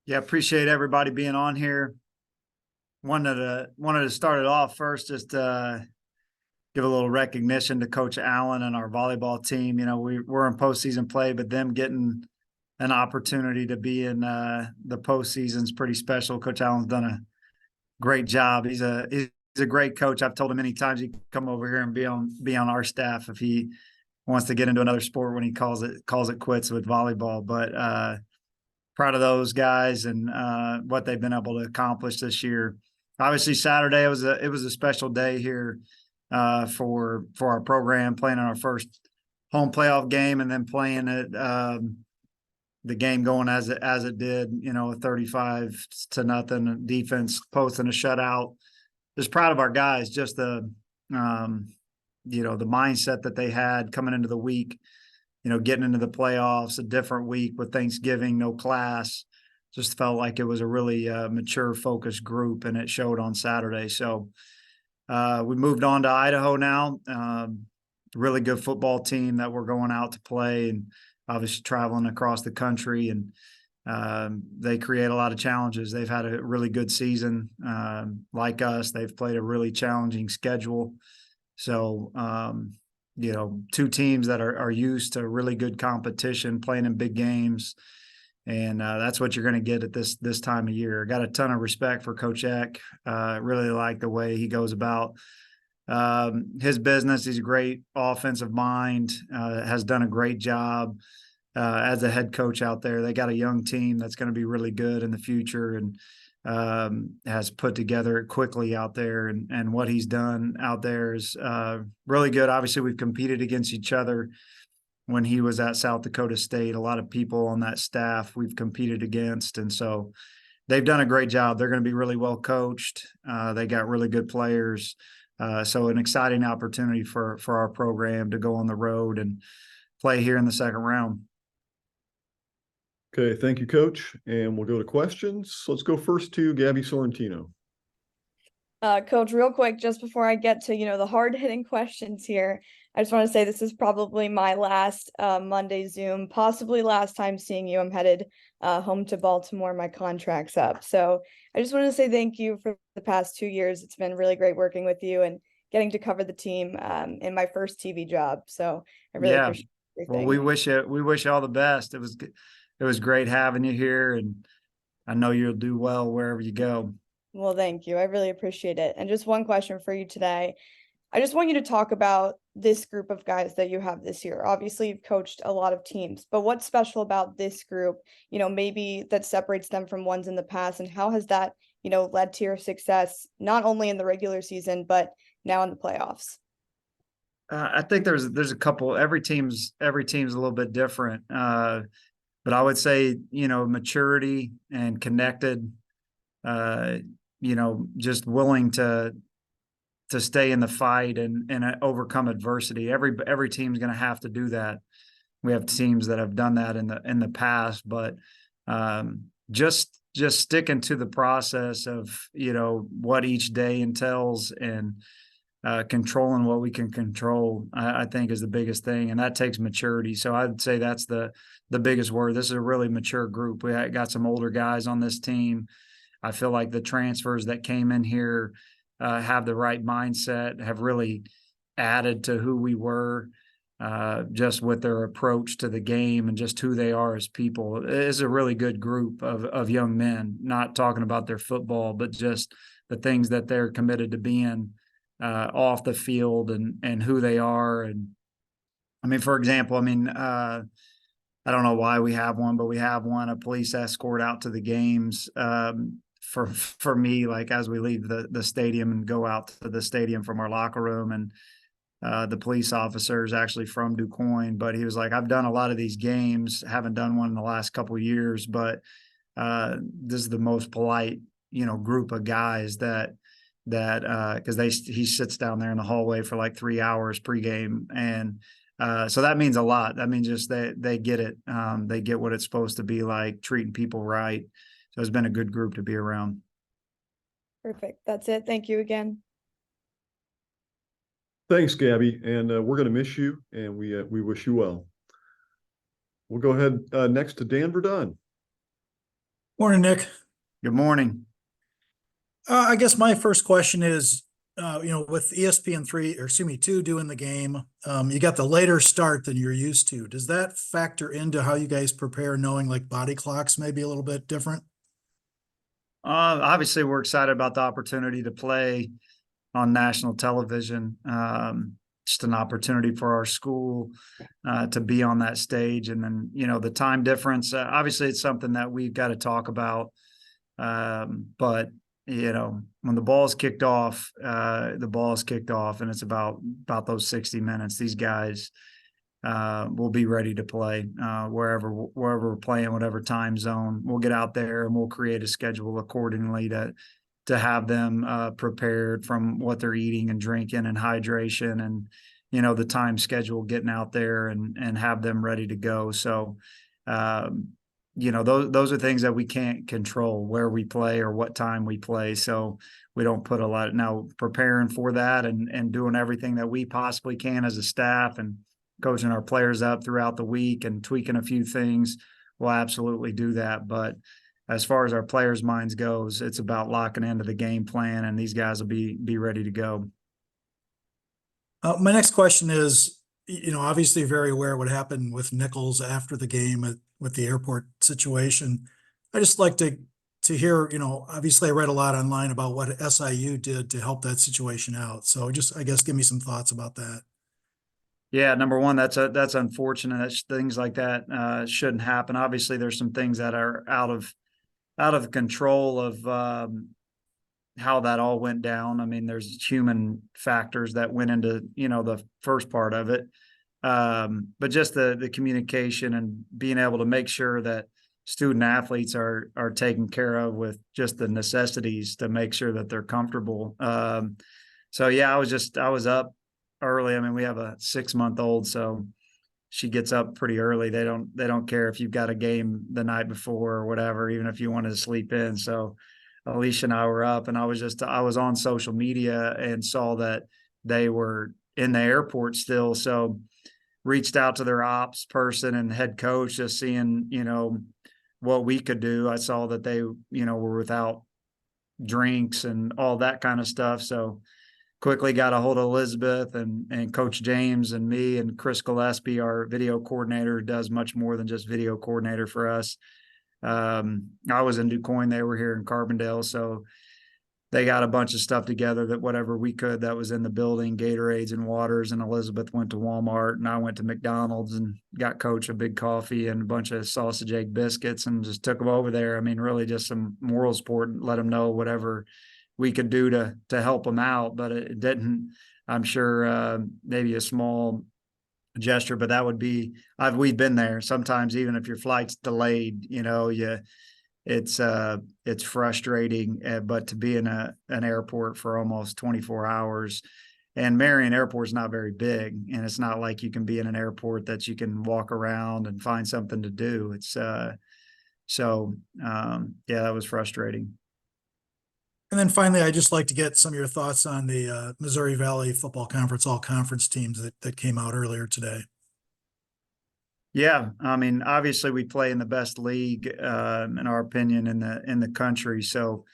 Yeah, appreciate everybody being on here. Wanted to start it off first, just give a little recognition to Coach Allen and our volleyball team. You know, we're in postseason play, but them getting an opportunity to be in the postseason is pretty special. Coach Allen's done a great job. He's a great coach. I've told him many times he can come over here and be on our staff if he wants to get into another sport when he calls it quits with volleyball. But proud of those guys and what they've been able to accomplish this year. Obviously, Saturday it was a special day here for our program, playing in our first home playoff game, and then playing it the game going as it did. You know, 35-0 defense, posting a shutout. Just proud of our guys. Just the mindset that they had coming into the week. You know, getting into the playoffs, a different week with Thanksgiving, no class. Just felt like it was a really mature, focused group, and it showed on Saturday. So we moved on to Idaho now. Really good football team that we're going out to play, and obviously traveling across the country. And they create a lot of challenges. They've had a really good season. Like us, they've played a really challenging schedule. So, two teams that are used to really good competition, playing in big games. And that's what you're going to get at this time of year. Got a ton of respect for Coach Eck. Really like the way he goes about his business. He's a great offensive mind, has done a great job as a head coach out there. They got a young team that's going to be really good in the future, and has put together quickly out there. And what he's done out there is really good. Obviously, we've competed against each other when he was at South Dakota State. A lot of people on that staff we've competed against. And so they've done a great job. They're going to be really well coached. They got really good players. So an exciting opportunity for our program to go on the road and play here in the second round. Okay, thank you, Coach. And we'll go to questions. Let's go first to Gabby Sorrentino. Coach, real quick, just before I get to, the hard-hitting questions here, I just want to say this is probably my last Monday Zoom, possibly last time seeing you. I'm headed home to Baltimore. My contract's up. So I just want to say thank you for the past 2 years. It's been really great working with you and getting to cover the team in my first TV job. So I really appreciate everything. Well, we wish you all the best. It was great having you here, and I know you'll do well wherever you go. Well, thank you. I really appreciate it. And just one question for you today. I just want you to talk about this group of guys that you have this year. Obviously, you've coached a lot of teams, but what's special about this group, maybe that separates them from ones in the past, and how has that, led to your success, not only in the regular season, but now in the playoffs? I think there's a couple. Every team's a little bit different, but I would say maturity and connected. Just willing to stay in the fight and overcome adversity. Every team's going to have to do that. We have teams that have done that in the past, but just sticking to the process of what each day entails, and controlling what we can control, I think is the biggest thing, and that takes maturity. So I'd say that's the biggest word. This is a really mature group. We got some older guys on this team. I feel like the transfers that came in here have the right mindset, have really added to who we were, just with their approach to the game and just who they are as people. It is a really good group of young men, not talking about their football, but just the things that they're committed to being off the field, and who they are. And I mean, for example, I don't know why we have one, but we have a police escort out to the games. For me, like as we leave the stadium and go out to the stadium from our locker room, and the police officer is actually from DuQuoin, but he was like, I've done a lot of these games, haven't done one in the last couple of years, but this is the most polite, group of guys that because he sits down there in the hallway for like 3 hours pregame, and so that means a lot. That means just they get it. They get what it's supposed to be like, treating people right. So it's been a good group to be around. Perfect. That's it. Thank you again. Thanks, Gabby. And we're going to miss you, and we wish you well. We'll go ahead next to Dan Verdun. Morning, Nick. Good morning. I guess my first question is, with ESPN3, or excuse me, 2 doing the game, you got the later start than you're used to. Does that factor into how you guys prepare, knowing like body clocks may be a little bit different? Obviously, we're excited about the opportunity to play on national television. Just an opportunity for our school to be on that stage. And then, the time difference, obviously it's something that we've got to talk about. But, when the ball's kicked off, the ball's kicked off, and it's about those 60 minutes. These guys will be ready to play wherever we're playing, whatever time zone. We'll get out there and we'll create a schedule accordingly to have them prepared from what they're eating and drinking and hydration and, the time schedule, getting out there and have them ready to go. So, those are things that we can't control, where we play or what time we play. So we don't put a lot now preparing for that and doing everything that we possibly can as a staff and coaching our players up throughout the week and tweaking a few things. We'll absolutely do that. But as far as our players' minds goes, it's about locking into the game plan, and these guys will be ready to go. My next question is, obviously very aware what happened with Nichols after the game with the airport situation. I just like to hear, obviously I read a lot online about what SIU did to help that situation out. So just, I guess, give me some thoughts about that. Yeah, number one, that's unfortunate. That's things like that shouldn't happen. Obviously, there's some things that are out of control of how that all went down. I mean, there's human factors that went into the first part of it, but just the communication and being able to make sure that student athletes are taken care of with just the necessities to make sure that they're comfortable. So yeah, I was up early. I mean, we have a 6-month-old, so she gets up pretty early. They don't care if you've got a game the night before or whatever, even if you wanted to sleep in. So Alicia and I were up, and I was on social media and saw that they were in the airport still. So reached out to their ops person and head coach, just seeing, what we could do. I saw that they, were without drinks and all that kind of stuff. So quickly got a hold of Elizabeth and Coach James and me, and Chris Gillespie, our video coordinator, does much more than just video coordinator for us. I was in DuQuoin, they were here in Carbondale, so they got a bunch of stuff together that whatever we could that was in the building, Gatorades and waters, and Elizabeth went to Walmart and I went to McDonald's and got Coach a big coffee and a bunch of sausage egg biscuits and just took them over there. I mean, really just some moral support and let them know whatever we could do to help them out. But it didn't, I'm sure maybe a small gesture, but that would be, we've been there. Sometimes even if your flight's delayed, it's frustrating, but to be in an airport for almost 24 hours, and Marion Airport is not very big, and it's not like you can be in an airport that you can walk around and find something to do. It's yeah, that was frustrating. And then finally, I'd just like to get some of your thoughts on the Missouri Valley Football Conference all-conference teams that came out earlier today. Yeah, I mean, obviously we play in the best league, in our opinion, in the country. So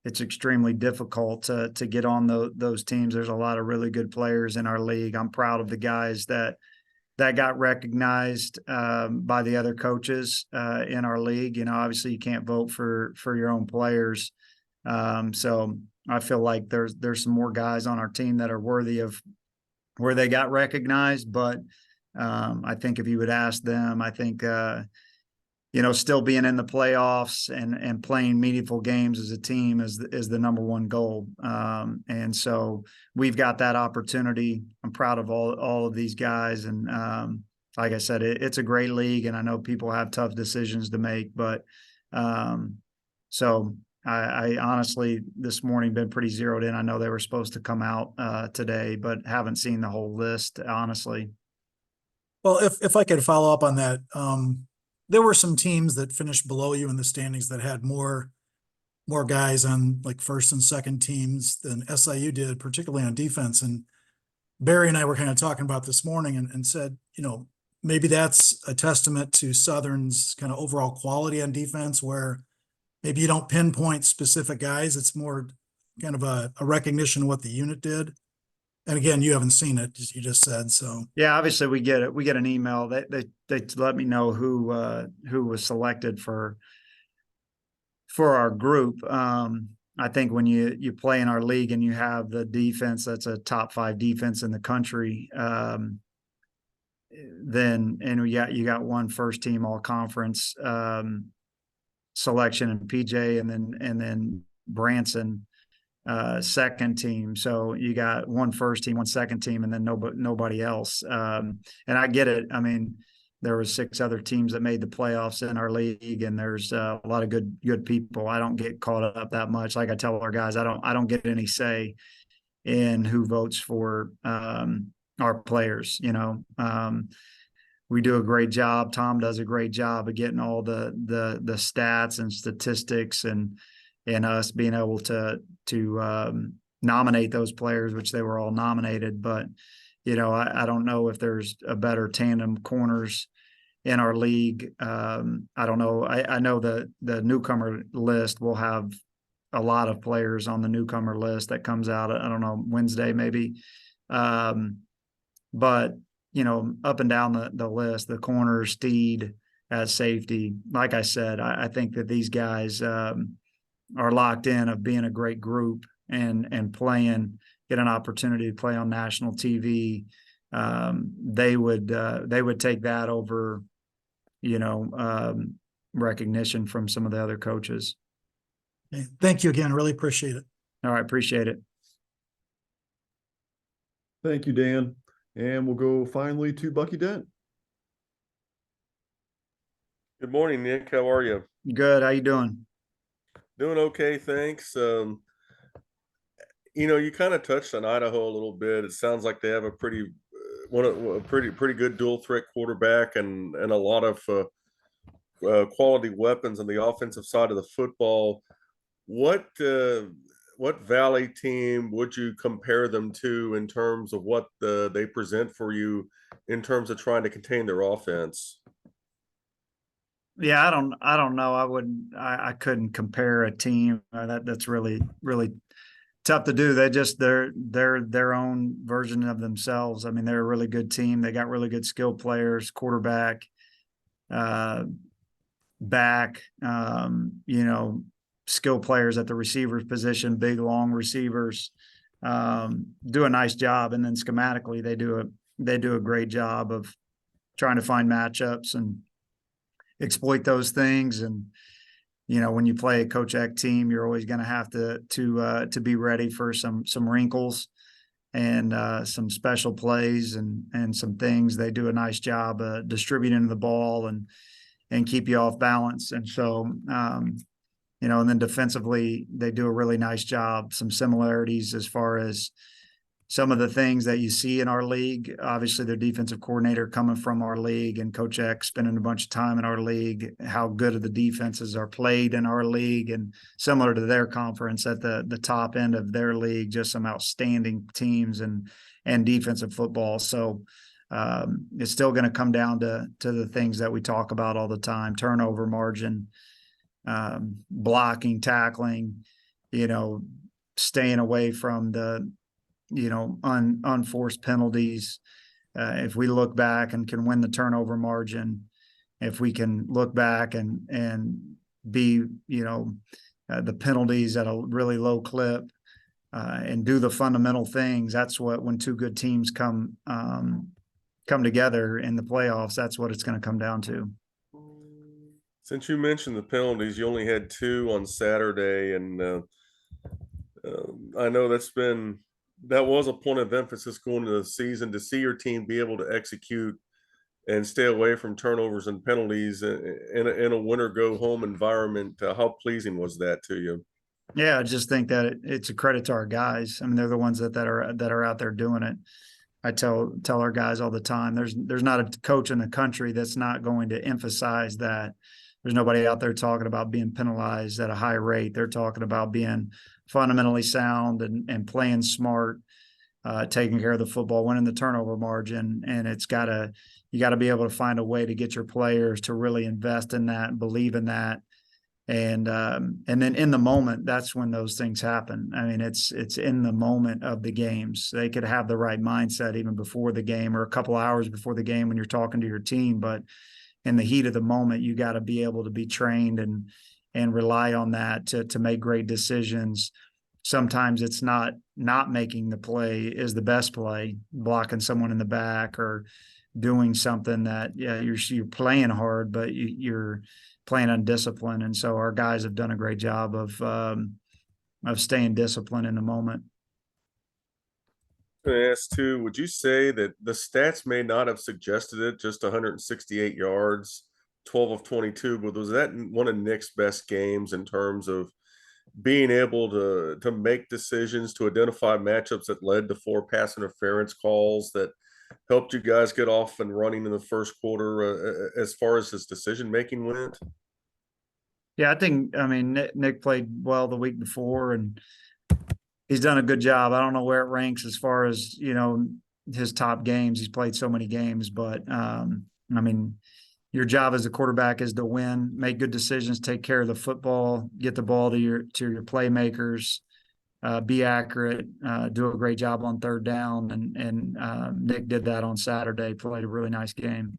it's extremely difficult to get on those teams. There's a lot of really good players in our league. I'm proud of the guys that got recognized by the other coaches in our league. Obviously you can't vote for your own players. So I feel like there's some more guys on our team that are worthy of where they got recognized, but I think if you would ask them, I think still being in the playoffs and playing meaningful games as a team is the number one goal. And so we've got that opportunity. I'm proud of all of these guys, and like I said, it's a great league, and I know people have tough decisions to make, but so I honestly this morning been pretty zeroed in. I know they were supposed to come out today, but haven't seen the whole list, honestly. Well, if I could follow up on that, there were some teams that finished below you in the standings that had more guys on like first and second teams than SIU did, particularly on defense. And Barry and I were kind of talking about this morning and said, maybe that's a testament to Southern's kind of overall quality on defense, where maybe you don't pinpoint specific guys. It's more kind of a recognition of what the unit did. And again, you haven't seen it, as you just said, so. Yeah, obviously we get it. We get an email. They let me know who was selected for our group. I think when you play in our league and you have the defense that's a top 5 defense in the country, then you got one first team all conference selection in PJ, and then Branson second team. So you got one first team, one second team, and then nobody else. And I get it. I mean, there was 6 other teams that made the playoffs in our league, and there's a lot of good people. I don't get caught up that much. Like I tell our guys, I don't get any say in who votes for our players. We do a great job. Tom does a great job of getting all the stats and statistics, and us being able to nominate those players, which they were all nominated. But I don't know if there's a better tandem corners in our league. I don't know. I know the newcomer list will have a lot of players on the newcomer list that comes out, I don't know, Wednesday maybe. But up and down the list, the corners, Steed as safety. Like I said, I think that these guys are locked in of being a great group and get an opportunity to play on national TV. They would take that over, recognition from some of the other coaches. Okay. Thank you again. Really appreciate it. All right. Appreciate it. Thank you, Dan. And we'll go finally to Bucky Dent. Good morning, Nick. How are you? Good. How you doing? Doing okay, thanks. You kind of touched on Idaho a little bit. It sounds like they have a pretty good dual threat quarterback and a lot of quality weapons on the offensive side of the football. What Valley team would you compare them to in terms of what they present for you in terms of trying to contain their offense? Yeah, I don't know. I couldn't compare a team. That's really tough to do. They're their own version of themselves. I mean, they're a really good team. They got really good skill players, quarterback, back, skill players at the receivers position, big, long receivers, do a nice job. And then schematically, they do a great job of trying to find matchups and exploit those things. And, when you play a Coach Eck team, you're always going to have to be ready for some wrinkles and some special plays and some things. They do a nice job distributing the ball and keep you off balance. And so, and then defensively, they do a really nice job. Some similarities as far as some of the things that you see in our league. Obviously, their defensive coordinator coming from our league, and Coach Eck spending a bunch of time in our league, how good of the defenses are played in our league, and similar to their conference at the top end of their league, just some outstanding teams and defensive football. So it's still going to come down to the things that we talk about all the time: turnover margin, blocking, tackling, staying away from the unforced penalties. If we look back and can win the turnover margin, if we can look back and be, the penalties at a really low clip, and do the fundamental things, that's what, when 2 good teams come together in the playoffs, that's what it's going to come down to. Since you mentioned the penalties, you only had 2 on Saturday, and I know that was a point of emphasis going into the season, to see your team be able to execute and stay away from turnovers and penalties in a winner go home environment. How pleasing was that to you? Yeah, I just think that it's a credit to our guys. I mean, they're the ones that are out there doing it. I tell our guys all the time, there's not a coach in the country that's not going to emphasize that. There's nobody out there talking about being penalized at a high rate. They're talking about being fundamentally sound and playing smart, taking care of the football, winning the turnover margin. And you got to be able to find a way to get your players to really invest in that, believe in that, And then in the moment, that's when those things happen. I mean, it's in the moment of the games. They could have the right mindset even before the game or a couple hours before the game when you're talking to your team, but in the heat of the moment, you got to be able to be trained and rely on that to make great decisions. Sometimes it's not making the play is the best play, blocking someone in the back or doing something that, yeah, you're playing hard, but you're playing undisciplined. And so our guys have done a great job of staying disciplined in the moment. As to, would you say that the stats may not have suggested it, just 168 yards, 12 of 22, but was that one of Nick's best games in terms of being able to make decisions, to identify matchups that led to 4 pass interference calls that helped you guys get off and running in the first quarter as far as his decision making went? Yeah, I mean, Nick played well the week before and he's done a good job. I don't know where it ranks as far as, his top games. He's played so many games, but I mean, your job as a quarterback is to win, make good decisions, take care of the football, get the ball to your playmakers, be accurate, do a great job on third down. And Nick did that on Saturday, played a really nice game.